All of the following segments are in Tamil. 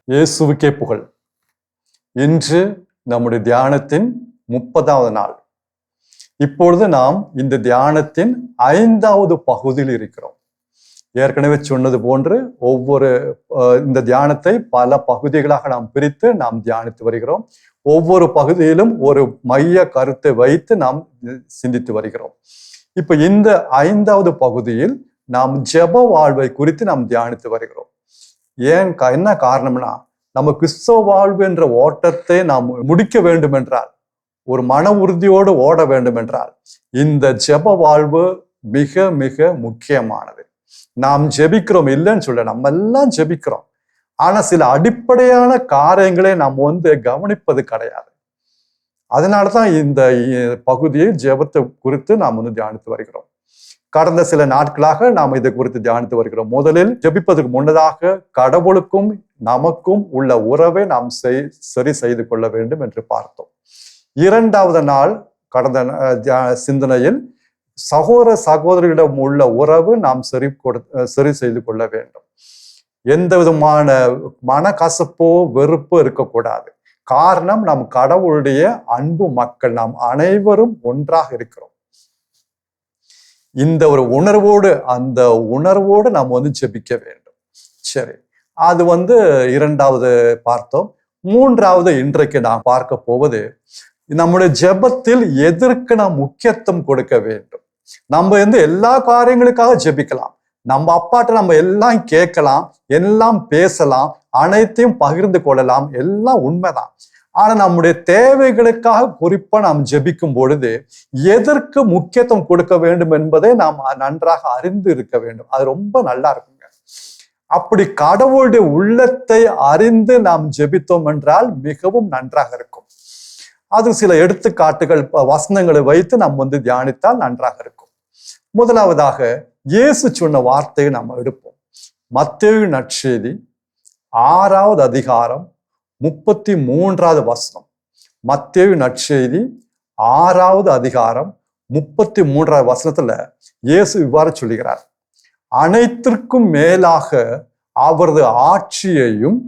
இயேசுவுக்கே புகழ். இன்று நம்முடைய தியானத்தின் 30வது நாள். இப்பொழுது நாம் இந்த தியானத்தின் 5வது பகுதியில் இருக்கிறோம். ஏற்கனவே சொன்னது போன்று இந்த தியானத்தை பல பகுதிகளாக நாம் பிரித்து நாம் தியானித்து வருகிறோம். ஒவ்வொரு பகுதியிலும் ஒரு மைய கருத்தை வைத்து நாம் சிந்தித்து வருகிறோம். இப்ப இந்த 5வது பகுதியில் நாம் ஜெப வாழ்வை குறித்து நாம் தியானித்து வருகிறோம். என்ன காரணம்னா, நம்ம கிறிஸ்தவ வாழ்வு என்ற ஓட்டத்தை நாம் முடிக்க வேண்டும் என்றால், ஒரு மன உறுதியோடு ஓட வேண்டும் என்றால், இந்த ஜெப வாழ்வு மிக மிக முக்கியமானது. நாம் ஜெபிக்கிறோம் இல்லைன்னு சொல்ல, நம்ம எல்லாம் ஜெபிக்கிறோம். ஆனா சில அடிப்படையான காரியங்களை நாம் கவனிப்பது கிடையாது. அதனாலதான் இந்த பகுதியை ஜெபத்தை குறித்து நாம் தியானித்து வருகிறோம். கடந்த சில நாட்களாக நாம் இதை குறித்து தியானித்து வருகிறோம். முதலில் ஜெபிப்பதற்கு முன்னதாக கடவுளுக்கும் நமக்கும் உள்ள உறவை நாம் சரி செய்து கொள்ள வேண்டும் என்று பார்த்தோம். 2வது நாள் கடந்த சிந்தனையில் சகோதர சகோதரிகளிடம் உள்ள உறவு நாம் சரி செய்து கொள்ள வேண்டும். எந்த விதமான மனக்கசப்போ வெறுப்போ இருக்கக்கூடாது. காரணம், நாம் கடவுளுடைய அன்பு மக்கள், நாம் அனைவரும் ஒன்றாக இருக்கிறோம். இந்த ஒரு அந்த உணர்வோடு நாம் ஜெபிக்க வேண்டும். சரி, அது 2வது பார்த்தோம். 3வது இன்றைக்கு நாம் பார்க்க போவது, நம்முடைய ஜெபத்தில் எதற்கு நாம் முக்கியத்துவம் கொடுக்க வேண்டும். நம்ம எல்லா காரியங்களுக்காக ஜெபிக்கலாம். நம்ம அப்பாட்ட நம்ம எல்லாம் கேட்கலாம், எல்லாம் பேசலாம், அனைத்தையும் பகிர்ந்து கொள்ளலாம், எல்லாம் உண்மைதான். ஆனா நம்முடைய தேவைகளுக்காக குறிப்பா நாம் ஜெபிக்கும் பொழுது எதற்கு முக்கியத்துவம் கொடுக்க வேண்டும் என்பதை நாம் நன்றாக அறிந்து இருக்க வேண்டும். அது ரொம்ப நல்லா இருக்குங்க. அப்படி கடவுளுடைய உள்ளத்தை அறிந்து நாம் ஜெபித்தோம் என்றால் மிகவும் நன்றாக இருக்கும். அது சில எடுத்துக்காட்டுகள், வசனங்களை வைத்து நாம் தியானித்தால் நன்றாக இருக்கும். முதலாவதாக இயேசு சொன்ன வார்த்தையை நாம் எடுப்போம். மத்தேயு நற்செய்தி 6வது அதிகாரம் 33வது வசனம். மத்தேயு நற்செய்தி 6வது அதிகாரம் 33வது வசனத்துல இயேசு இவ்வாறு சொல்லுகிறார்: அனைத்திற்கும் மேலாக அவரது ஆட்சியையும்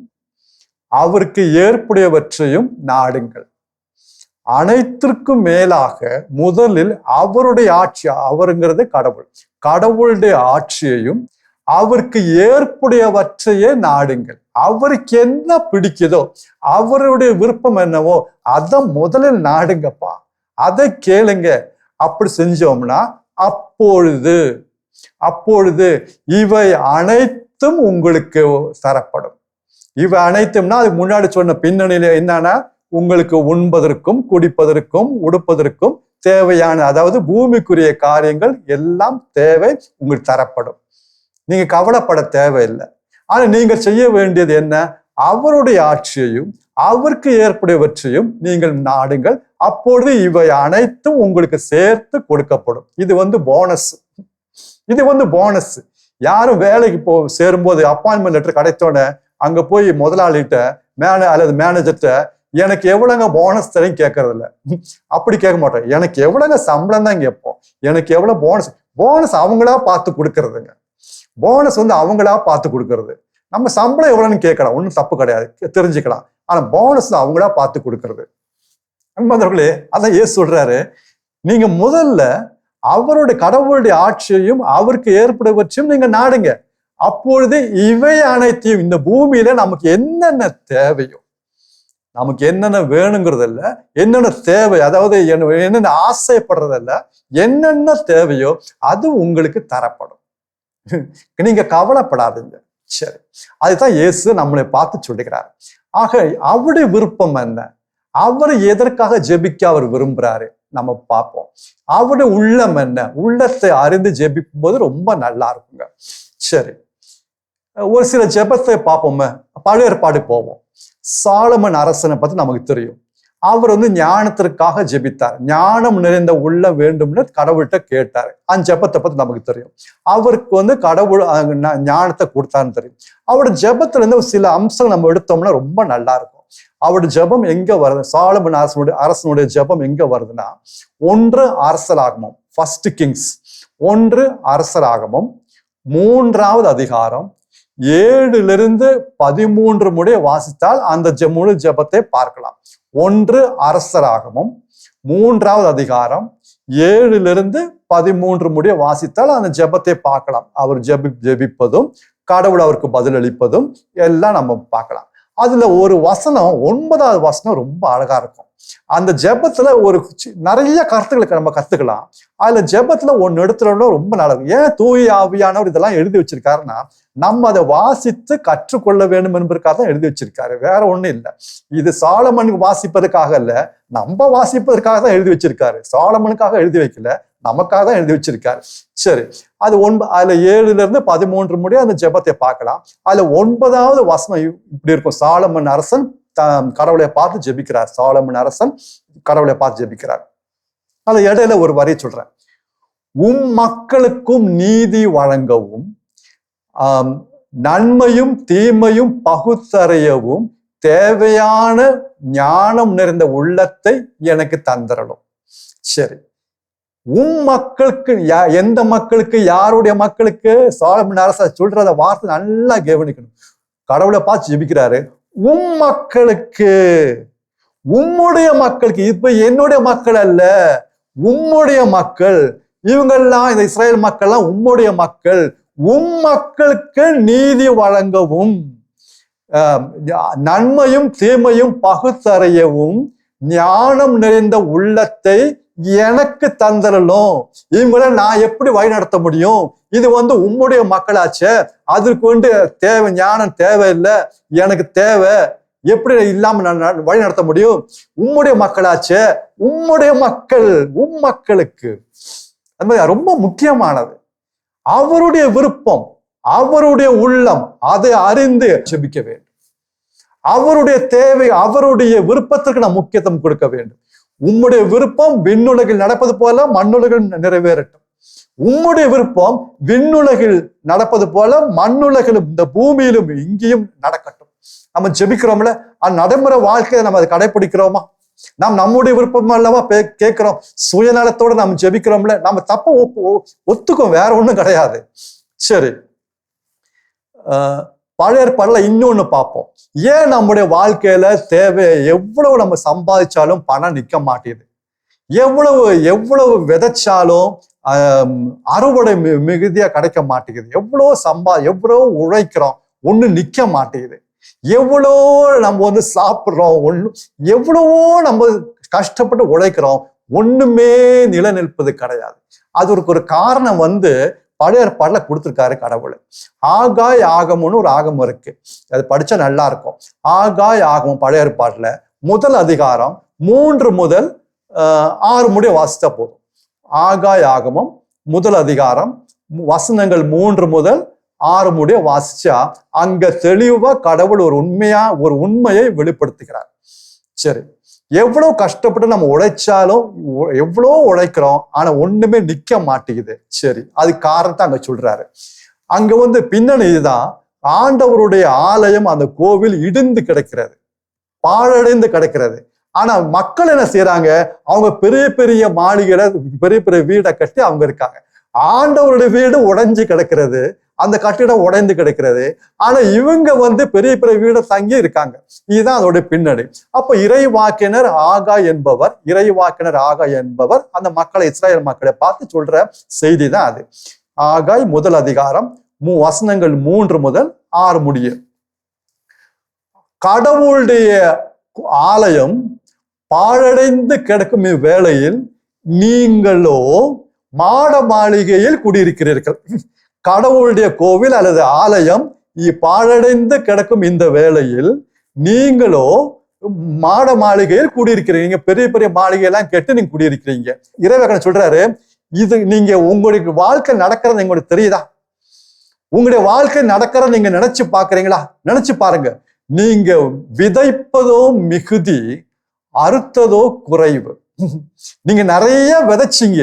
அவருக்கு ஏற்புடையவற்றையும் நாடுங்கள். அனைத்திற்கும் மேலாக முதலில் அவருடைய ஆட்சி, அவருங்கிறது கடவுள், கடவுளுடைய ஆட்சியையும் அவருக்கு ஏற்புடையவற்றையே நாடுங்கள். அவருக்கு என்ன பிடிக்குதோ, அவருடைய விருப்பம் என்னவோ அதை முதலில் நாடுங்கப்பா, அதை கேளுங்க. அப்படி செஞ்சோம்னா அப்பொழுது இவை அனைத்தும் உங்களுக்கு தரப்படும். இவை அனைத்தும்னா அதுக்கு முன்னாடி சொன்ன பின்னணியில என்னன்னா, உங்களுக்கு உண்பதற்கும் குடிப்பதற்கும் உடுப்பதற்கும் தேவையான, அதாவது பூமிக்குரிய காரியங்கள் எல்லாம் தேவை உங்களுக்கு தரப்படும். நீங்க கவலைப்பட தேவையில்லை. ஆனா நீங்க செய்ய வேண்டியது என்ன? அவருடைய ஆட்சியையும் அவருக்கு ஏற்புடையவற்றையும் நீங்கள் நாடுங்கள். அப்பொழுது இவை அனைத்தும் உங்களுக்கு சேர்த்து கொடுக்கப்படும். இது போனஸ். இது போனஸ். யாரும் வேலைக்கு சேரும்போது அப்பாயின்மெண்ட் லெட்டர் கிடைத்தோட அங்க போய் முதலாளிகிட்ட அல்லது மேனேஜர்கிட்ட எனக்கு எவ்வளவுங்க போனஸ் தரேன்னு கேட்கறது இல்லை. அப்படி கேட்க மாட்டோம். எனக்கு எவ்வளவுங்க சம்பளம் தான் கேட்போம். எனக்கு எவ்வளவு போனஸ் அவங்களா பார்த்து கொடுக்கறதுங்க. போனஸ் அவங்களா பார்த்து கொடுக்கறது. நம்ம சம்பளம் எவ்வளவுன்னு கேட்கலாம், ஒன்றும் தப்பு கிடையாது, தெரிஞ்சுக்கலாம். ஆனா போனஸ் அவங்களா பார்த்து கொடுக்கறது. அன்பர்களே, அதான் ஏசு சொல்றாரு, நீங்க முதல்ல அவருடைய கடவுளுடைய ஆட்சியையும் அவருக்கு ஏற்படுவற்றையும் நீங்க நாடுங்க. அப்பொழுது இவை அனைத்தையும், இந்த பூமியில நமக்கு என்னென்ன தேவையோ, நமக்கு என்னென்ன வேணுங்கிறதில்ல, என்னென்ன தேவை, அதாவது என்னென்ன ஆசைப்படுறதில்ல, என்னென்ன தேவையோ அது உங்களுக்கு தரப்படும். நீங்க கவலைப்படாதீங்க. சரி, அதுதான் இயேசு நம்மளை பார்த்து சொல்லுகிறார். ஆக அவருடைய விருப்பம் என்ன? அவர் எதற்காக ஜெபிக்க அவர் விரும்புறாரு நம்ம பார்ப்போம். அவருடைய உள்ளம் என்ன? உள்ளத்தை அறிந்து ஜெபிக்கும் போது ரொம்ப நல்லா இருக்குங்க. சரி, ஒரு சில ஜெபத்தை பார்ப்போமே. பழைய ஏற்பாடு போவோம். சாலமன் அரசனை பத்தி நமக்கு தெரியும். அவர் ஞானத்திற்காக ஜெபித்தார். ஞானம் நிறைந்த உள்ள வேண்டும்னு கடவுள்கிட்ட கேட்டாரு. அந்த ஜெபத்தை பத்தி நமக்கு தெரியும். அவருக்கு கடவுள் ஞானத்தை கொடுத்தாருன்னு தெரியும். அவரோட ஜெபத்துல இருந்து சில அம்சம் நம்ம எடுத்தோம்னா ரொம்ப நல்லா இருக்கும். அவருடைய ஜெபம் எங்க வருது? சாலமன் அரசனுடைய ஜெபம் எங்க வருதுன்னா, 1 அரசராகமம், 1 கிங்ஸ், 1 அரசராகமம் 3வது அதிகாரம் 7 13 முடிய வாசித்தால் அந்த முழு ஜெபத்தை பார்க்கலாம். 1 அரசராகமம் 3வது அதிகாரம் 7 13 முடிய வாசித்தால் அந்த ஜெபத்தை பார்க்கலாம். அவர் ஜெபிப்பதும் கடவுள் அவருக்கு பதிலளிப்பதும் எல்லாம் நம்ம பார்க்கலாம். அதுல ஒரு வசனம், 9வது வசனம் ரொம்ப அழகா இருக்கும். அந்த ஜெபத்துல நிறைய கருத்துக்களுக்கு நம்ம கத்துக்கலாம். அதுல ஜெபத்துல ஒன்னு எடுத்துட்டோம்னா ரொம்ப நல்லா இருக்கும். ஏன் தூய ஆவியானவர் இதெல்லாம் எழுதி வச்சிருக்காருன்னா, நம்ம அதை வாசித்து கற்றுக்கொள்ள வேண்டும் என்பதற்காக தான் எழுதி வச்சிருக்காரு. வேற ஒண்ணும் இல்லை. இது சாலமனுக்கு வாசிப்பதற்காக இல்ல, நம்ம வாசிப்பதற்காக தான் எழுதி வச்சிருக்காரு. சாலமனுக்காக எழுதி வைக்கல, நமக்காக தான் எழுதி வச்சிருக்காரு. சரி, அது அதுல 7 13 முடிய அந்த ஜெபத்தை பார்க்கலாம். அதுல 9வது வசனம் இப்படி இருக்கும். சாலமன் அரசன் கடவுளை பார்த்து ஜெபிக்கிறார். சாலமன் அரசன் கடவுளை பார்த்து ஜெபிக்கிறார். அது இடையில ஒரு வரி சொல்றேன். மக்களுக்கும் நீதி வழங்கவும், நன்மையும் தீமையும் பகுத்தறியவும் தேவையான ஞானம் நிறைந்த உள்ளத்தை எனக்கு தந்தரலும். சரி, மக்களுக்கு எந்த மக்களுக்கு? யாருடைய மக்களுக்கு? சாலமன் அரசன் சொல்றத வார்த்தை நல்லா கவனிக்கணும். கடவுளை பார்த்து ஜெபிக்கிறாரு. மக்களுக்கு, உம்முடைய மக்களுக்கு. இப்ப என்னுடைய மக்கள் அல்ல, உம்முடைய மக்கள். இவங்கெல்லாம், இந்த இஸ்ரேல் மக்கள்லாம் உம்முடைய மக்கள். மக்களுக்கு நீதி வழங்கவும், நன்மையும் தீமையும் பகுத்தறியவும் ஞானம் நிறைந்த உள்ளத்தை எனக்கு தந்தரலும். இவங்கள நான் எப்படி வழி நடத்த முடியும்? இது உம்முடைய மக்களாச்சே, அதற்கு தேவை ஞானம் தேவையில்லை, எனக்கு தேவை. எப்படி இல்லாம நான் வழி நடத்த முடியும்? உம்முடைய மக்களாச்சே, உம்முடைய மக்கள், மக்களுக்கு. அது மாதிரி ரொம்ப முக்கியமானது. அவருடைய விருப்பம், அவருடைய உள்ளம், அதை அறிந்து ஜெபிக்க வேண்டும். அவருடைய தேவை, அவருடைய விருப்பத்திற்கு நாம் முக்கியத்துவம் கொடுக்க வேண்டும். உம்முடைய விருப்பம் விண்ணுலகில் நடப்பது போல மண்ணுலகில் நிறைவேறட்டும். உம்முடைய விருப்பம் விண்ணுலகில் நடப்பது போல மண்ணுலகிலும், இந்த பூமியிலும் இங்கேயும் நடக்கட்டும். நம்ம ஜெபிக்கிறோம்ல, அந்த நடைமுறை வாழ்க்கையை நம்ம அதை கடைபிடிக்கிறோமா? நாம் நம்முடைய விருப்பம் அல்லவா கேட்கிறோம். சுயநலத்தோட நம்ம ஜெபிக்கிறோம்ல, நம்ம தப்ப ஒத்துக்கும், வேற ஒண்ணும் கிடையாது. சரி, பழைய ஏற்பாடுல இன்னொன்னு பார்ப்போம். ஏன் நம்முடைய வாழ்க்கையில தேவை, எவ்வளவு நம்ம சம்பாதிச்சாலும் பணம் நிக்க மாட்டேங்குது, எவ்வளவு விதைச்சாலும் அறுவடை மிகுதியா கிடைக்க மாட்டேங்குது, எவ்வளவு உழைக்கிறோம், ஒண்ணு நிக்க மாட்டேங்குது, எவ்வளோ நம்ம சாப்பிடுறோம், எவ்வளவோ நம்ம கஷ்டப்பட்டு உழைக்கிறோம், ஒண்ணுமே நிலநிற்பது கிடையாது. அதற்கு ஒரு காரணம் பழைய ஏற்பாடுல கொடுத்திருக்காரு கடவுள். ஆகாய் ஆகமம்னு ஒரு ஆகமம் இருக்கு, அது படிச்சா நல்லா இருக்கும். ஆகாய் ஆகமம் பழைய ஏற்பாடுல 1 அதிகாரம் 3 முதல் 6 முடிய வாசித்தா போதும். ஆகாய் ஆகமம் 1 அதிகாரம் வசனங்கள் 3 முதல் 6 முடிய வாசிச்சா அங்க தெளிவா கடவுள் ஒரு உண்மையை வெளிப்படுத்துகிறார். சரி, எவ்வளவு கஷ்டப்பட்டு நம்ம உழைச்சாலும், எவ்வளோ உழைக்கிறோம், ஆனா ஒண்ணுமே நிக்க மாட்டேங்குது. சரி, அது காரணத்தை அங்க சொல்றாரு. அங்க பின்னணி இதுதான். ஆண்டவருடைய ஆலயம், அந்த கோவில் இடிந்து கிடக்கிறது, பாழடைந்து கிடக்கிறது. ஆனா மக்கள் என்ன செய்யறாங்க? அவங்க பெரிய பெரிய மாளிகையில, பெரிய பெரிய வீடை கட்டி அவங்க இருக்காங்க. ஆண்டவருடைய வீடு உடைஞ்சு கிடக்கிறது, அந்த கட்டிடம் உடைந்து கிடக்கிறது. ஆனா இவங்க பெரிய பெரிய வீடை தங்கி இருக்காங்க. இதுதான் அதோடைய பின்னணி. அப்ப இறைவாக்கினர் ஆகாய் என்பவர் அந்த மக்களை, இஸ்ராயல் மக்களை பார்த்து சொல்ற செய்தி தான் அது. ஆகாய் 1 அதிகாரம் வசனங்கள் 3 முதல் 6 முடிய. கடவுளுடைய ஆலயம் பாழடைந்து கிடக்கும் இவ்வேளையில் நீங்களோ மாட மாளிகையில் குடியிருக்கிறீர்கள். கடவுளுடைய கோவில் அல்லது ஆலயம் பாழடைந்து கிடக்கும் இந்த வேளையில் நீங்களோ மாட மாளிகையில் குடியிருக்கிறீங்க. பெரிய பெரிய மாளிகையெல்லாம் கெட்டு நீங்க குடியிருக்கிறீங்க. இறைவன் சொல்றாரு, இது நீங்க உங்களுக்கு வாழ்க்கை நடக்கிறது உங்களுக்கு தெரியுதா? உங்களுடைய வாழ்க்கை நடக்கிற நீங்க நினைச்சு பாக்குறீங்களா? நினைச்சு பாருங்க. நீங்க விதைப்பதோ மிகுதி, அறுத்ததோ குறைவு. நீங்க நிறைய விதைச்சிங்க,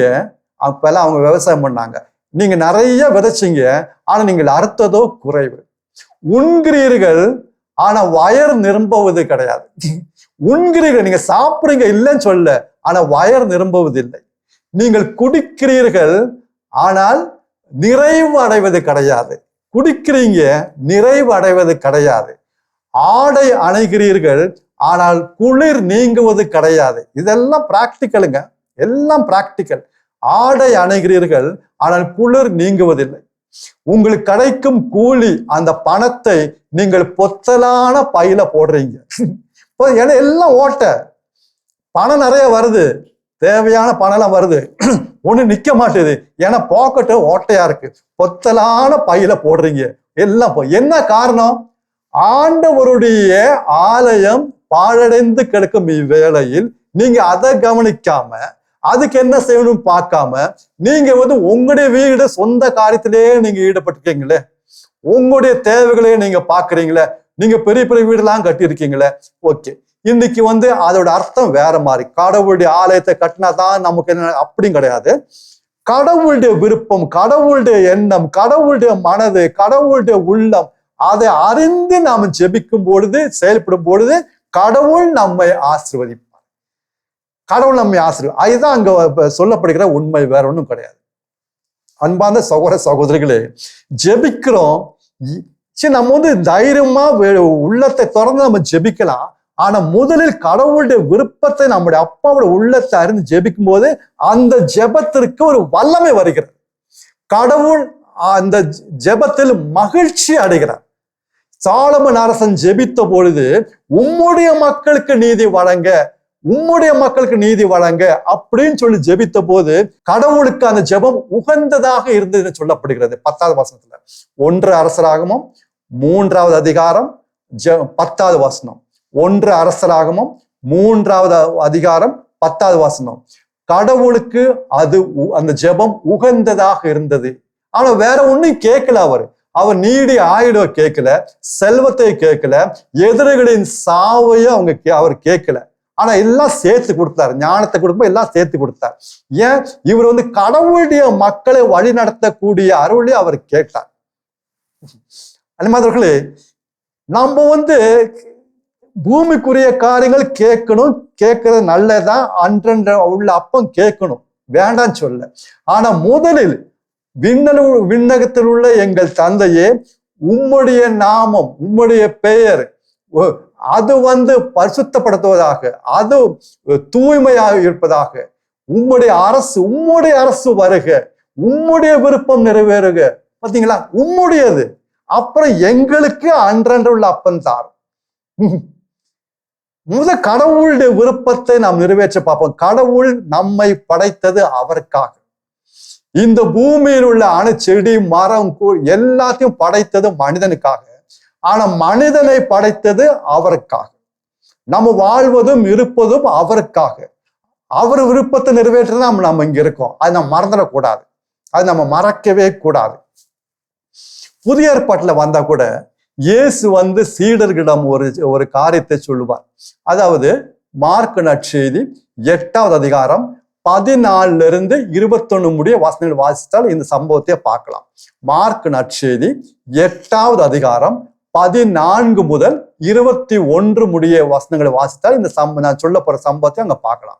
அப்பெல்லாம் அவங்க விவசாயம் பண்ணாங்க. நீங்க நிறைய விதைச்சிங்க, ஆனா நீங்கள் அறுத்ததோ குறைவு. உண்கிறீர்கள், ஆனா வயர் நிரம்புவது கிடையாது. உண்கிறீர்கள், நீங்க சாப்பிடுறீங்க இல்லைன்னு சொல்ல, ஆனா வயர் நிரம்புவது இல்லை. நீங்கள் குடிக்கிறீர்கள், ஆனால் நிறைவு அடைவது கிடையாது. குடிக்கிறீங்க, நிறைவு அடைவது கிடையாது. ஆடை அணைகிறீர்கள், ஆனால் குளிர் நீங்குவது கிடையாது. இதெல்லாம் பிராக்டிக்கலுங்க, எல்லாம் பிராக்டிக்கல். ஆடை அணைகிறீர்கள், ஆனால் குளிர் நீங்குவதில்லை. உங்களுக்கு கிடைக்கும் கூலி, அந்த பணத்தை நீங்கள் பொத்தலான பையில போடுறீங்க. ஏன்னா எல்லாம் ஓட்ட, பணம் நிறைய வருது, தேவையான பணம் எல்லாம் வருது, ஒண்ணு நிக்க மாட்டேது. ஏன்னா பாக்கெட்டு ஓட்டையா இருக்கு, பொத்தலான பையில போடுறீங்க எல்லாம். என்ன காரணம்? ஆண்டவருடைய ஆலயம் பாழடைந்து கிடக்கும் இவ்வேளையில் நீங்க அதை கவனிக்காம, அதுக்கு என்ன செய்யணும் பார்க்காம, நீங்க உங்களுடைய வீடு சொந்த காரியத்திலேயே நீங்க ஈடுபட்டிருக்கீங்களே, உங்களுடைய தேவைகளையே நீங்க பாக்குறீங்களே, நீங்க பெரிய பெரிய வீடெல்லாம் கட்டியிருக்கீங்களே. ஓகே, இன்னைக்கு அதோட அர்த்தம் வேற மாதிரி. கடவுளுடைய ஆலயத்தை கட்டினாதான் நமக்கு என்ன அப்படியும் கிடையாது. கடவுளுடைய விருப்பம், கடவுளுடைய எண்ணம், கடவுளுடைய மனது, கடவுளுடைய உள்ளம், அதை அறிந்து நாம ஜெபிக்கும் பொழுது, செயல்படும் பொழுது கடவுள் நம்மை ஆசீர்வதிப்பார். கடவுள் நம்மை ஆசீர்வதி, அதுதான் அங்க சொல்லப்படுகிற உண்மை, வேற ஒன்றும் கிடையாது. அன்பான சகோதர சகோதரிகளே, ஜெபிக்கிறோம், நம்ம தைரியமா உள்ளத்தை திறந்து நம்ம ஜெபிக்கலாம். ஆனா முதலில் கடவுளுடைய விருப்பத்தை, நம்முடைய அப்பாவோட உள்ளத்தை அறிந்து ஜெபிக்கும் போது அந்த ஜெபத்திற்கு ஒரு வல்லமை வருகிறது. கடவுள் அந்த ஜெபத்தில் மகிழ்ச்சி அடைகிறார். சாலமன் அரசன் ஜெபித்த பொழுது, உம்முடைய மக்களுக்கு நீதி வழங்க, உம்முடைய மக்களுக்கு நீதி வழங்க அப்படின்னு சொல்லி ஜெபித்த போது கடவுளுக்கு அந்த ஜெபம் உகந்ததாக இருந்தது சொல்லப்படுகிறது. 10வது வசனத்துல, 1 அரசராகமம் 3வது அதிகாரம் 10வது வசனம். 1 அரசராகமம் 3வது அதிகாரம் 10வது வசனம். கடவுளுக்கு அது அந்த ஜெபம் உகந்ததாக இருந்தது. ஆனா வேற ஒண்ணும் கேட்கல. அவர் நீடி ஆயுட கேட்கல, செல்வத்தை கேட்கல, எதிரிகளின் சாவையும் அவர் கேட்கல. ஆனா எல்லாம் சேர்த்து கொடுத்தார். ஞானத்தை கொடுக்கும்போது எல்லாம் சேர்த்து கொடுத்தார். ஏன்? இவர் கடவுளுடைய மக்களை வழி நடத்தக்கூடிய அருளை அவர் கேட்டார். அன்பானவர்களே, நம்ம பூமிக்குரிய காரியங்கள் கேட்கணும், கேட்கறது நல்லதான். அன்றன்ற உள்ள அப்பம் கேட்கணும், வேண்டான்னு சொல்ல. ஆனா முதலில் விண்ணகத்தில் உள்ள எங்கள் தந்தையே, உம்முடைய நாமம், உம்முடைய பெயர் அது பரிசுத்தப்படுத்துவதாக, அது தூய்மையாக இருப்பதாக. உம்முடைய அரசு வருக, உம்முடைய விருப்பம் நிறைவேறுக. பாத்தீங்களா? உம்முடையது. அப்புறம் எங்களுக்கு அன்றன்று உள்ள அப்பன் தார். கடவுளுடைய விருப்பத்தை நாம் நிறைவேற்ற பார்ப்போம். கடவுள் நம்மை படைத்தது அவருக்காக. இந்த பூமியில் உள்ள செடி மரம் எல்லாத்தையும் படைத்தது மனிதனுக்காக. ஆனா மனிதனை படைத்தது அவருக்காக. நம்ம வாழ்வதும் இருப்பதும் அவருக்காக. அவர் விருப்பத்தை நிறைவேற்ற நம்ம இங்க இருக்கோம். அது நம்ம மறந்துடக்கூடாது, அது நம்ம மறக்கவே கூடாது. புதிய ஏற்பாட்டுல வந்தா கூட இயேசு சீடர்களிடம் ஒரு காரியத்தை சொல்லுவார். அதாவது மார்க் நற்செய்தி 8வது அதிகாரம் 14 - 21 முடிய வசனங்கள் வாசித்தால் இந்த சம்பவத்தை பார்க்கலாம். மார்க் நற்செய்தி 8வது அதிகாரம் 14 முதல் 21 முடிய வசனங்களை வாசித்தால் இந்த நான் சொல்ல போற சம்பவத்தை அங்க பார்க்கலாம்.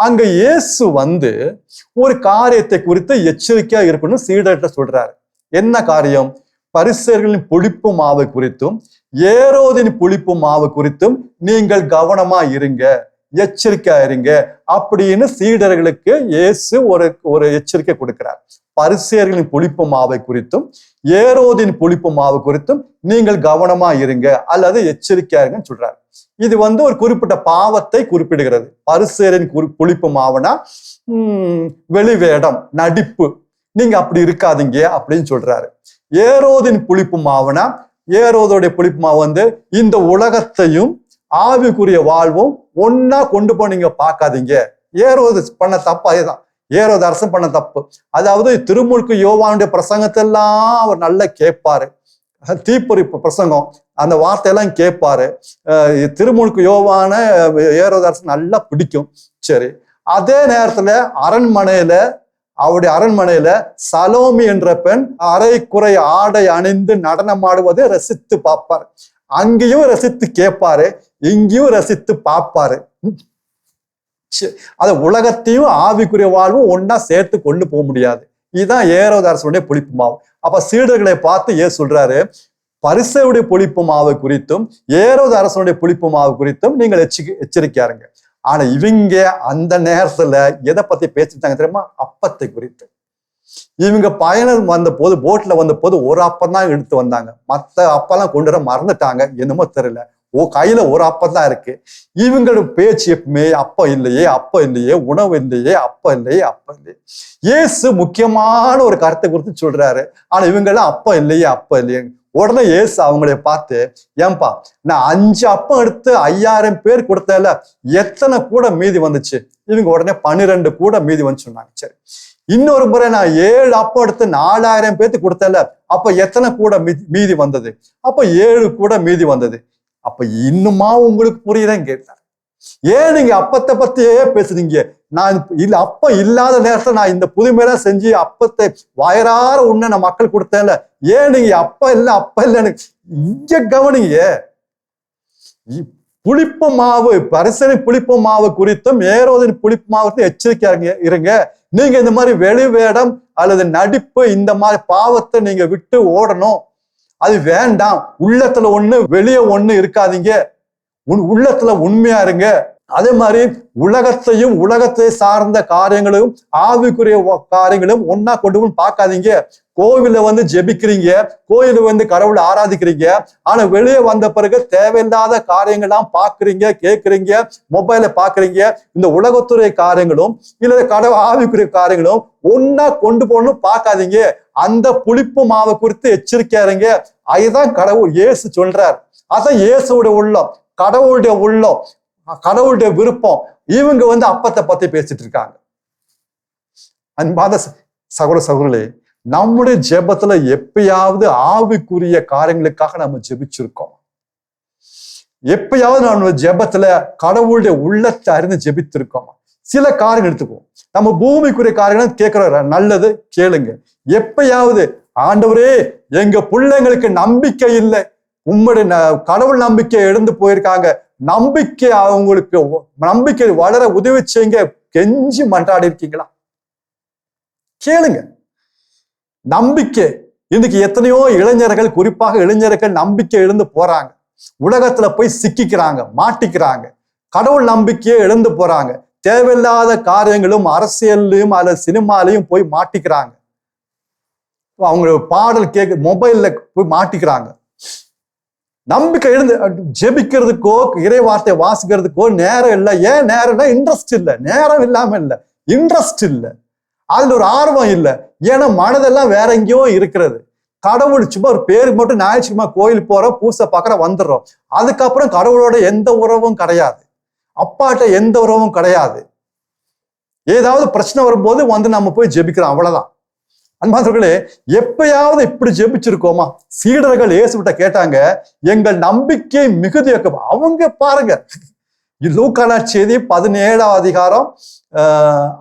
அங்க இயேசு ஒரு காரியத்தை குறித்து எச்சரிக்கையா இருக்கணும் சீடர்கிட்ட சொல்றாரு. என்ன காரியம்? பரிசேயர்களின் புளிப்பு மாவு குறித்தும் ஏரோதின் புளிப்பு மாவு குறித்தும் நீங்கள் கவனமா இருங்க, எச்சரிக்கையா இருங்க அப்படின்னு சீடர்களுக்கு இயேசு ஒரு எச்சரிக்கை கொடுக்கிறார். பரிசேயர்களின் புளிப்பு மாவை குறித்தும் ஏரோதின் புளிப்பு மாவு குறித்தும் நீங்கள் கவனமா இருங்க அல்லது எச்சரிக்கையா இருங்கன்னு சொல்றாரு. இது ஒரு குறிப்பிட்ட பாவத்தை குறிப்பிடுகிறது. பரிசேயரின் புளிப்பு மாவுனா வெளிவேடம், நடிப்பு, நீங்க அப்படி இருக்காதீங்க அப்படின்னு சொல்றாரு. ஏரோதின் புளிப்பு மாவுனா, ஏரோதுடைய புளிப்பு மாவு இந்த உலகத்தையும் ஆவிக்குரிய வாழ்வும் ஒன்னா கொண்டு போய் நீங்க பார்க்காதீங்க. ஏரோது பண்ண தப்பு அதுதான். ஏரோது அரசன் பண்ண தப்பு. அதாவது திருமுழுக்கு யோவானுடைய பிரசங்கத்தெல்லாம் அவர் நல்லா கேட்பாரு. தீப்பொறி பிரசங்கம் அந்த வார்த்தையெல்லாம் கேட்பாரு. திருமுழுக்கு யோவான ஏரோது அரசன் நல்லா பிடிக்கும். சரி, அதே நேரத்துல அவருடைய அரண்மனையில சலோமி என்ற பெண் அரைக்குறை ஆடை அணிந்து நடனமாடுவதை ரசித்து பார்ப்பாரு. அங்கேயும் ரசித்து கேட்பாரு, இங்கேயும் ரசித்து பார்ப்பாரு. அத உலகத்தையும் ஆவிக்குரிய வாழ்வும் ஒன்னா சேர்த்து கொண்டு போக முடியாது. இதுதான் ஏரோது அரசனுடைய புளிப்பு மாவு. அப்ப சீடர்களை பார்த்து ஏன் சொல்றாரு, பரிசேயுடைய புளிப்பு மாவு குறித்தும் ஏரோது அரசனுடைய புளிப்பு மாவு குறித்தும் நீங்கள் எச்சரிக்கையாருங்க. ஆனா இவங்க அந்த நேரத்துல எதை பத்தி பேசிட்டாங்க தெரியுமா? அப்பத்தை குறித்து. இவங்க பயணம் வந்த போது, போட்ல வந்த போது ஒரு அப்பம் தான் எடுத்து வந்தாங்க. மற்ற அப்பெல்லாம் கொண்டு வர மறந்துட்டாங்க, என்னமோ தெரியல. கையில ஒரு அப்பம் தான் இருக்கு. இவங்களோட பேச்சு எப்பவுமே அப்பம் இல்லையே, அப்பம் இல்லையே, உணவு இல்லையே, அப்பம் இல்லையே, அப்பம் இல்லையே. இயேசு முக்கியமான ஒரு கருத்தை குறித்து சொல்றாரு. ஆனா இவங்கெல்லாம் அப்பம் இல்லையே, அப்பம் இல்லையே. உடனே இயேசு அவங்கள பார்த்து, ஏன்பா நான் 5 அப்பம் எடுத்து 5000 பேர் கொடுத்தல, எத்தனை கூட மீதி வந்துச்சு? இவங்க உடனே 12 கூட மீதி வந்து சொன்னாங்க. சரி, இன்னொரு முறை நான் 7 அப்பம் எடுத்து 4000 பேருக்கு கொடுத்தல, அப்ப எத்தனை கூட மீதி வந்தது? அப்ப 7 கூட மீதி வந்தது. அப்ப இன்னுமா உங்களுக்கு புரியுதுன்னு கேட்டார். ஏன் நீங்க அப்பத்தை பத்தியே பேசுறீங்க? நான் இல்ல அப்பம் இல்லாத நேரத்துல நான் இந்த புதுமையெல்லாம் செஞ்சு அப்பத்தை வயறார உன்ன நான் மக்கள் கொடுத்தேன்ல, ஏன் நீங்க அப்ப இல்லைன்னு இங்க கவனிங்க. புளிப்பு மாவு, பரிசனை புளிப்பு மாவு குறித்தும் ஏரோதின் புளிப்பு மாவு எச்சரிக்கையா இருங்க. நீங்க இந்த மாதிரி வெளி வேடம் அல்லது நடிப்பு, இந்த மாதிரி பாவத்தை நீங்க விட்டு ஓடணும். அது வேண்டாம். உள்ளத்துல ஒண்ணு வெளியே ஒண்ணு இருக்காதீங்க. உள்ளத்துல உண்மையா இருங்க. அதே மாதிரி உலகத்தையும் உலகத்தை சார்ந்த காரியங்களும் ஆவிக்குரிய காரியங்களும் ஒன்னா கொண்டு போய் பார்க்காதீங்க. கோவில வந்து ஜெபிக்கிறீங்க, கோயில வந்து கடவுளை ஆராதிக்கிறீங்க. ஆனா வெளியே வந்த பிறகு தேவையில்லாத காரியங்கள்லாம் பாக்குறீங்க, கேட்கறீங்க, மொபைல பாக்குறீங்க. இந்த உலகத்துறை காரியங்களும் இல்ல கடவுள் ஆவிக்குரிய காரியங்களும் ஒன்னா கொண்டு போகணும் பார்க்காதீங்க. அந்த புளிப்பு மாவை குறித்து எச்சரிக்கையா இருங்க. அதுதான் கடவுள் இயேசு சொல்றார். அதான் இயேசுடைய உள்ளம், கடவுளுடைய உள்ளம், கடவுளுடைய விருப்பம். இவங்க வந்து அப்பத்தை பத்தி பேசிட்டு இருக்காங்க. அன்பான சகோதர சகோதரர்களே, நம்முடைய ஜெபத்துல எப்பயாவது ஆவிக்குரிய காரியங்களுக்காக நம்ம ஜெபிச்சிருக்கோம்? எப்பயாவது நம்ம ஜெபத்துல கடவுளுடைய உள்ளத்தை அறிந்து ஜெபித்திருக்கோமா? சில காரியங்கள் எடுத்துக்குவோம். நம்ம பூமிக்குரிய காரியங்கள் கேட்கிறோம், நல்லது கேளுங்க. எப்பயாவது ஆண்டவரே எங்க பிள்ளைங்களுக்கு நம்பிக்கை இல்லை, உம்முடைய கடவுள் நம்பிக்கை எழுந்து போயிருக்காங்க, நம்பிக்கை அவங்களுக்கு நம்பிக்கை வளர உதவி செய்யுங்க, கெஞ்சி மன்றாடி இருக்கீங்களா? கேளுங்க. நம்பிக்கை இன்னைக்கு எத்தனையோ இளைஞர்கள், குறிப்பாக இளைஞர்கள் நம்பிக்கை இழந்து போறாங்க. உலகத்துல போய் சிக்கிக்கிறாங்க, மாட்டிக்கிறாங்க. கடவுள் நம்பிக்கையை இழந்து போறாங்க. தேவையில்லாத காரியங்களும் அரசியல்லையும் அல்லது சினிமாலையும் போய் மாட்டிக்கிறாங்க. அவங்க பாடல் கேட்க மொபைல்ல போய் மாட்டிக்கிறாங்க. நம்பிக்கை இருந்து ஜெபிக்கிறதுக்கோ இறை வார்த்தை வாசிக்கிறதுக்கோ நேரம் இல்லை. ஏன் நேரம்னா இன்ட்ரெஸ்ட் இல்லை. நேரம் இல்லாம இல்லை, இன்ட்ரெஸ்ட் இல்லை, அதுல ஒரு ஆர்வம் இல்லை. ஏன்னா மனதெல்லாம் வேற எங்கேயோ இருக்கிறது. கடவுள் சும்மா ஒரு பேருக்கு மட்டும் ஞாயிற்றுக்கிழமை கோயில் போறோம், பூசை பார்க்கற வந்துடுறோம். அதுக்கப்புறம் கடவுளோட எந்த உறவும் கிடையாது, அப்பாட்ட எந்த உறவும் கிடையாது. ஏதாவது பிரச்சனை வரும்போது வந்து நம்ம போய் ஜெபிக்கிறோம், அவ்வளவுதான். அன்பானவர்களே, எப்பயாவது இப்படி ஜெபிச்சிருக்கோமா? சீடர்கள் இயேசுகிட்ட கேட்டாங்க, எங்கள் நம்பிக்கை மிகுதியாக்கும். அவங்க பாருங்க, லூக்கா நற்செய்தி 17ஆம் அதிகாரம்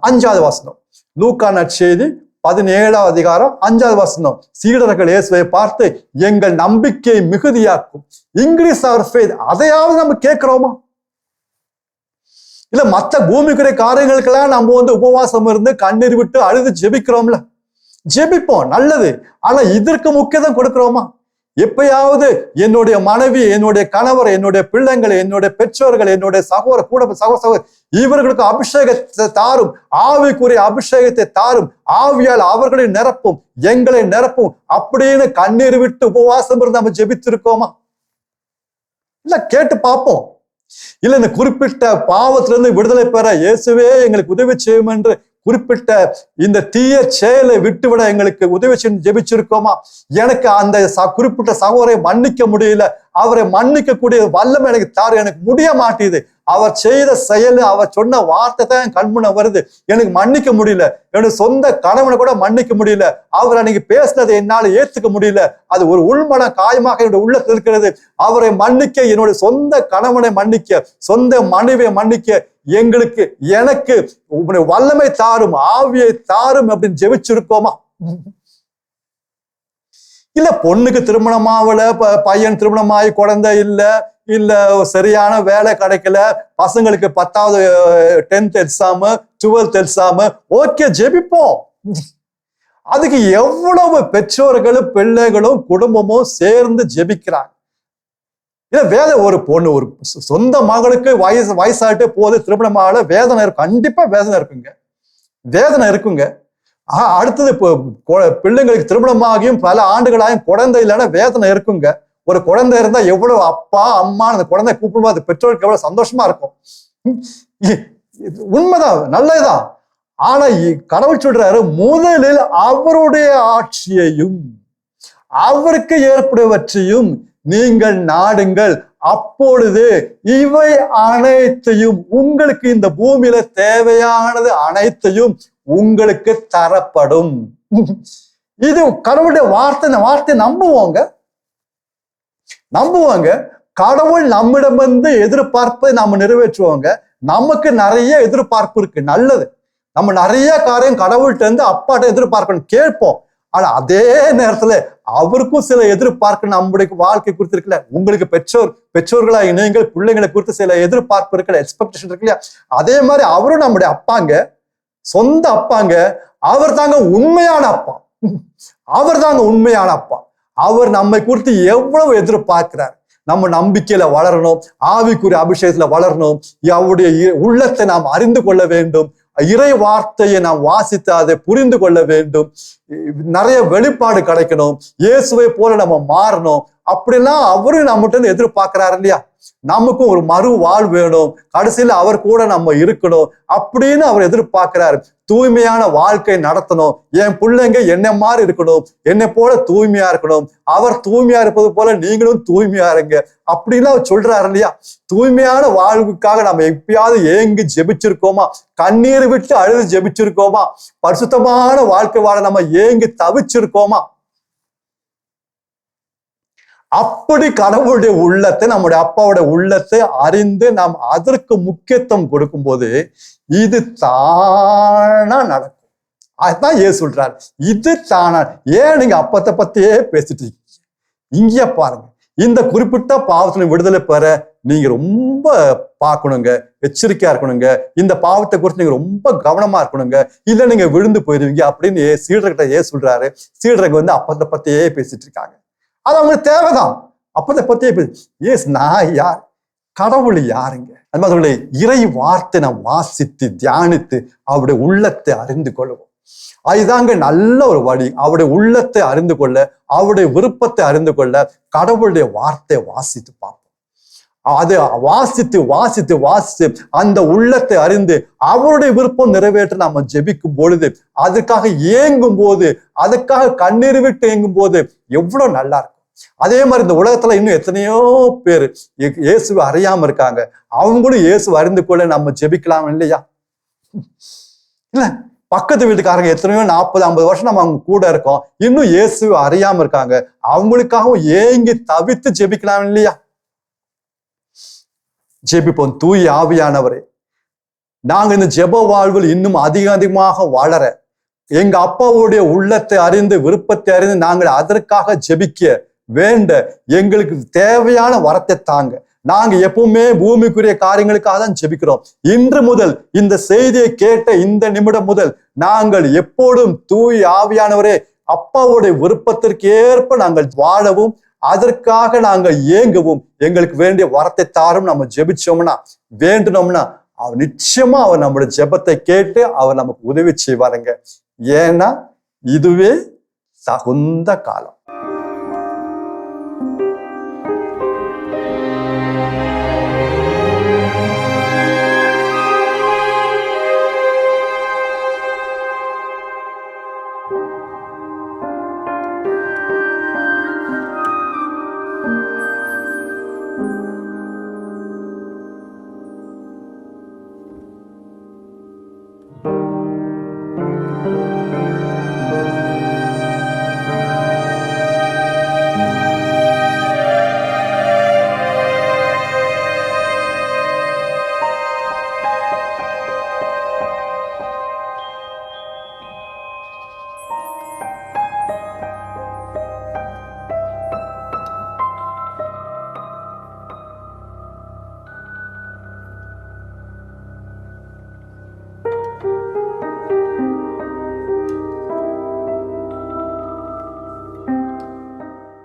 5வது வசனம். லூக்கா நற்செய்தி 17ஆம் அதிகாரம் 5வது வசனம். சீடர்கள் இயேசுவை பார்த்து, எங்கள் நம்பிக்கை மிகுதியாக்கும். இன்கிரீஸ் அவர் ஃபெய்த். அதையாவது நம்ம கேட்கிறோமா? இல்ல மற்ற பூமிக்குரிய காரியங்களுக்கெல்லாம் நம்ம வந்து உபவாசம் இருந்து கண்ணீர் விட்டு அழுது ஜெபிக்கிறோம்ல, ஜெபிப்போம், நல்லது. ஆனா இதற்கு முக்கியத்துவம் கொடுக்கிறோமா? எப்பயாவது என்னுடைய மனைவி, என்னுடைய கணவர், என்னுடைய பிள்ளைங்களை, என்னுடைய பெற்றோர்கள், என்னுடைய சகோதர இவர்களுக்கு அபிஷேகத்தை தாரும், ஆவிக்குரிய அபிஷேகத்தை தாரும், ஆவியால் அவர்களை நிரப்பும், எங்களை நிரப்பும் அப்படின்னு கண்ணீர் விட்டு உபவாசம் இருந்து நம்ம ஜெபித்திருக்கோமா? இல்ல கேட்டு பார்ப்போம். இல்ல இந்த குறிப்பிட்ட பாவத்திலிருந்து விடுதலை பெற இயேசுவே எங்களுக்கு உதவி செய்யும் என்று குறிப்பிட்ட இந்த தீய செயலை விட்டுவிட எங்களுக்கு உதவி செய்ய ஜெபிச்சிருக்கோமா? எனக்கு அந்த குறிப்பிட்ட சகோதரை மன்னிக்க முடியல, அவரை மன்னிக்க கூடிய வல்லமை எனக்கு தாரு, எனக்கு முடிய மாட்டேது அவர் செய்த செயல், அவர் சொன்ன வார்த்தை தான் என் கண்முன்ன வருது. எனக்கு மன்னிக்க முடியல, என்னோட சொந்த கணவனை கூட மன்னிக்க முடியல, அவர் அன்னைக்கு பேசினதை என்னால ஏத்துக்க முடியல, அது ஒரு உள்மன காயமாக என்னுடைய உள்ளத்தில் இருக்கிறது. அவரை மன்னிக்க, என்னுடைய சொந்த கணவனை மன்னிக்க, சொந்த மனைவியை மன்னிக்க எனக்கு வல்லமை தாரும், ஆவியை தாரும் அப்படின்னு ஜெபிச்சிருக்கோமா? இல்ல பொண்ணுக்கு திருமணமாவல, பையன் திருமணமாயி குழந்தை இல்ல சரியான வேலை கிடைக்கல, பசங்களுக்கு 10வது 10th exam 12th exam, okay ஜெபிப்போம். அதுக்கு எவ்வளவு பெற்றோர்களும் பிள்ளைகளும் குடும்பமும் சேர்ந்து ஜெபிக்கிறாங்க. இல்ல ஒரு பொண்ணு, ஒரு சொந்த மகளுக்கு வயசாயிட்டே போது திருமணமாக வேதனை இருக்கும், கண்டிப்பா வேதனை இருக்குங்க. அடுத்தது பிள்ளைங்களுக்கு திருமணமாகியும் பல ஆண்டுகளாயும் குழந்தை இல்லைன்னா வேதனை இருக்குங்க. ஒரு குழந்தை இருந்தா எவ்வளவு அப்பா அம்மா அந்த குழந்தை கூப்பிடும்போது அது பெற்றோருக்கு எவ்வளவு சந்தோஷமா இருக்கும். உண்மைதான், நல்லதுதான். ஆனா கடவுள் சொல்றாரு, முதலில் அவருடைய ஆட்சியையும் அவருக்கு ஏற்படுவற்றையும் நீங்கள் நாடுங்கள், அப்பொழுது இவை அனைத்தையும், உங்களுக்கு இந்த பூமியில தேவையானது அனைத்தையும் உங்களுக்கு தரப்படும். இது கடவுளுடைய வார்த்தை. இந்த வார்த்தை நம்புவாங்க. கடவுள் நம்மிடம் வந்து எதிர்பார்ப்பை நாம நிறைவேற்றுவாங்க. நமக்கு நிறைய எதிர்பார்ப்பு இருக்கு, நல்லது. நம்ம நிறைய காரியம் கடவுள்கிட்ட இருந்து அப்பாட்ட எதிர்பார்க்கணும், கேட்போம். ஆனா அதே நேரத்துல அவருக்கும் சில எதிர்பார்ப்பு நம்முடைய வாழ்க்கை குறித்து இருக்குல்ல. உங்களுக்கு பெற்றோர்களா நீங்கள் பிள்ளைங்களை குறித்து சில எதிர்பார்ப்பு இருக்குல்ல, எக்ஸ்பெக்டேஷன் இருக்கு இல்லையா? அதே மாதிரி அவரும் நம்முடைய அப்பாங்க, சொந்த அப்பாங்க. அவர் தாங்க உண்மையான அப்பா. அவர் நம்மை குறித்து எவ்வளவு எதிர்பார்க்கிறார். நம்ம நம்பிக்கையில வளரணும், ஆவிக்குரிய அபிஷேகத்துல வளரணும், அவருடைய உள்ளத்தை நாம் அறிந்து கொள்ள வேண்டும், இறை வார்த்தையை நாம் வாசித்து அதை புரிந்து கொள்ள வேண்டும், நிறைய வெளிப்பாடு கிடைக்கணும், இயேசுவை போல நம்ம மாறணும். அப்படிலாம் அவரும் நம்மகிட்ட எதிர்பார்க்கிறாரு இல்லையா? நமக்கும் ஒரு மறு வாழ்வு வேணும், கடைசியில அவர் கூட நம்ம இருக்கணும் அப்படின்னு அவர் எதிர்பார்க்கிறாரு. தூய்மையான வாழ்க்கை நடத்தணும், என் பிள்ளைங்க என்னை மாதிரி இருக்கணும், என்னை போல தூய்மையா இருக்கணும், அவர் தூய்மையா இருப்பது போல நீங்களும் தூய்மையா இருங்க அப்படின்னு அவர் சொல்றாரு இல்லையா? தூய்மையான வாழ்வுக்காக நம்ம எப்பயாவது ஏங்கி ஜெபிச்சிருக்கோமா? கண்ணீர் விட்டு அழுது ஜெபிச்சிருக்கோமா? பரிசுத்தமான வாழ்க்கை வாழ நம்ம ஏங்கி தவிச்சிருக்கோமா? அப்படி கடவுளுடைய உள்ளத்தை, நம்முடைய அப்பாவுடைய உள்ளத்தை அறிந்து நாம் அதற்கு முக்கியத்துவம் கொடுக்கும் போது இது தானா நடக்கும். அதுதான் ஏன் சொல்றாரு, இது தானா. ஏன் நீங்க அப்பத்தை பத்தியே பேசிட்டு இருக்கீங்க? இங்கே பாருங்க, இந்த குறிப்பிட்ட பாவத்துல விடுதலை பெற நீங்க ரொம்ப பார்க்கணுங்க, எச்சரிக்கையா இருக்கணுங்க, இந்த பாவத்தை குறித்து நீங்க ரொம்ப கவனமா இருக்கணுங்க, இல்ல நீங்க விழுந்து போயிருவீங்க அப்படின்னு சீடர்கிட்ட ஏன் சொல்றாரு? சீடருக்கு வந்து அப்பத்தை பத்தியே பேசிட்டு இருக்காங்க. அது அவங்களுக்கு தேவைதான், அப்பத்தை பத்தியே ஏஸ். நான் யார், கடவுள் யாருங்க? அது மாதிரி இறை வார்த்தை நாம் வாசித்து தியானித்து அவருடைய உள்ளத்தை அறிந்து கொள்வோம். அதுதாங்க நல்ல ஒரு வழி. அவருடைய உள்ளத்தை அறிந்து கொள்ள, அவருடைய விருப்பத்தை அறிந்து கொள்ள கடவுளுடைய வார்த்தையை வாசித்து பார்ப்போம். அது வாசித்து அந்த உள்ளத்தை அறிந்து அவருடைய விருப்பம் நிறைவேற்ற நாம ஜெபிக்கும் பொழுது, அதுக்காக ஏங்கும் போது, அதுக்காக கண்ணீர் விட்டு ஏங்கும் போது எவ்வளவு நல்லா இருக்கும். அதே மாதிரி இந்த உலகத்துல இன்னும் எத்தனையோ பேர் இயேசுவை அறியாம இருக்காங்க. அவங்களும் இயேசு அறிந்து கொள்ள நம்ம ஜெபிக்கலாம் இல்லையா? இல்ல, பக்கத்து வீட்டுக்காரங்க எத்தனையோ 40-50 வருஷம் நம்ம அவங்க கூட இருக்கோம், இன்னும் இயேசுவை அறியாம இருக்காங்க. அவங்களுக்காகவும் ஏங்கி தவித்து ஜெபிக்கலாம் இல்லையா? ஜெபிப்போம். தூய் ஆவியானவரே, நாங்க இந்த ஜெப வாழ்வில் இன்னும் அதிகமாக வளர, எங்க அப்பாவுடைய உள்ளத்தை அறிந்து விருப்பத்தை அறிந்து நாங்கள் அதற்காக ஜெபிக்க வேண்ட எங்களுக்கு தேவையான வரத்தை தாங்க. நாங்க எப்பவுமே பூமிக்குரிய காரியங்களுக்காக தான் ஜெபிக்கிறோம். இன்று முதல், இந்த செய்தியை கேட்ட இந்த நிமிடம் முதல், நாங்கள் எப்போதும் தூய் ஆவியானவரே அப்பாவுடைய விருப்பத்திற்கு ஏற்ப நாங்கள் வாழவும், அதற்காக நாங்கள் ஏங்கவும் எங்களுக்கு வேண்டிய வரத்தை தாரும் நம்ம ஜெபிச்சோம்னா, வேண்டணும்னா அவர் நிச்சயமா அவர் நம்முடைய ஜெபத்தை கேட்டு அவர் நமக்கு உதவி செய்வாருங்க. ஏன்னா இதுவே தகுந்த காலம்.